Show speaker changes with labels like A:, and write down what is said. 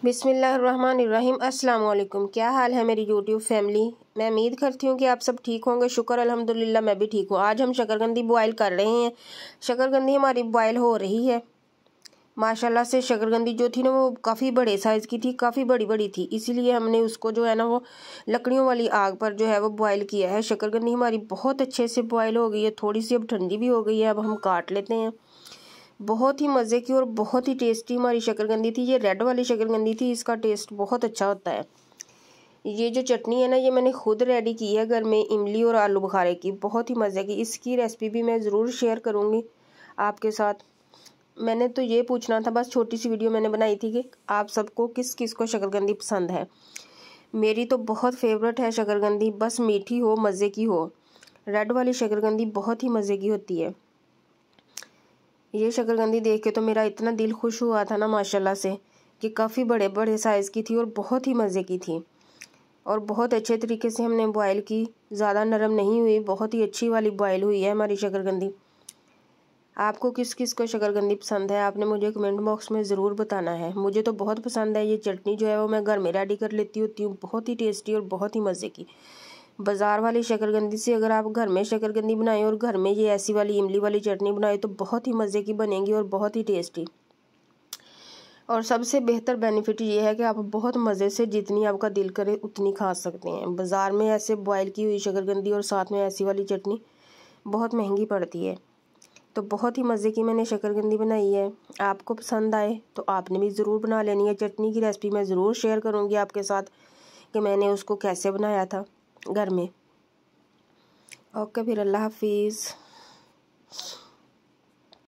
A: बिस्मिल्लाहिर्रहमानिर्रहीम। अस्सलाम वालेकुम। क्या हाल है मेरी यूट्यूब फैमिली। मैं उम्मीद करती हूँ कि आप सब ठीक होंगे। शुक्र अल्हम्दुलिल्लाह मैं भी ठीक हूँ। आज हम शकरकंदी बॉयल कर रहे हैं। शकरकंदी हमारी बॉयल हो रही है। माशाल्लाह से शकरकंदी जो थी ना वो काफ़ी बड़े साइज़ की थी, काफ़ी बड़ी बड़ी थी, इसीलिए हमने उसको जो है ना वो लकड़ियों वाली आग पर जो है वो बॉयल किया है। शकरकंदी हमारी बहुत अच्छे से बॉयल हो गई है, थोड़ी सी अब ठंडी भी हो गई है। अब हम काट लेते हैं। बहुत ही मज़े की और बहुत ही टेस्टी हमारी शकरकंदी थी। ये रेड वाली शकरकंदी थी, इसका टेस्ट बहुत अच्छा होता है। ये जो चटनी है ना ये मैंने खुद रेडी की है घर में, इमली और आलू बुखारे की, बहुत ही मज़े की। इसकी रेसिपी भी मैं ज़रूर शेयर करूँगी आपके साथ। मैंने तो ये पूछना था, बस छोटी सी वीडियो मैंने बनाई थी कि आप सबको किस किस को शकरकंदी पसंद है। मेरी तो बहुत फेवरेट है शकरकंदी, बस मीठी हो, मज़े की हो। रेड वाली शकरकंदी बहुत ही मज़े की होती है। ये शकरकंदी देख के तो मेरा इतना दिल खुश हुआ था ना माशाल्लाह से, कि काफ़ी बड़े बड़े साइज़ की थी और बहुत ही मज़े की थी। और बहुत अच्छे तरीके से हमने बॉयल की, ज़्यादा नरम नहीं हुई, बहुत ही अच्छी वाली बॉयल हुई है हमारी शकरकंदी। आपको किस किस को शकरकंदी पसंद है आपने मुझे कमेंट बॉक्स में ज़रूर बताना है। मुझे तो बहुत पसंद है। ये चटनी जो है वो मैं घर में रेडी कर लेती होती हूँ, बहुत ही टेस्टी और बहुत ही मज़े की। बाज़ार वाली शकरकंदी से अगर आप घर में शकरकंदी बनाएं और घर में ये ऐसी वाली इमली वाली चटनी बनाएं तो बहुत ही मज़े की बनेगी और बहुत ही टेस्टी। और सबसे बेहतर बेनिफिट ये है कि आप बहुत मज़े से जितनी आपका दिल करे उतनी खा सकते हैं। बाज़ार में ऐसे बॉयल की हुई शकरकंदी और साथ में ऐसी वाली चटनी बहुत महंगी पड़ती है। तो बहुत ही मज़े की मैंने शकरकंदी बनाई है। आपको पसंद आए तो आपने भी ज़रूर बना लेनी है। चटनी की रेसिपी मैं ज़रूर शेयर करूँगी आपके साथ कि मैंने उसको कैसे बनाया था घर में। ओके, फिर अल्लाह हाफिज़।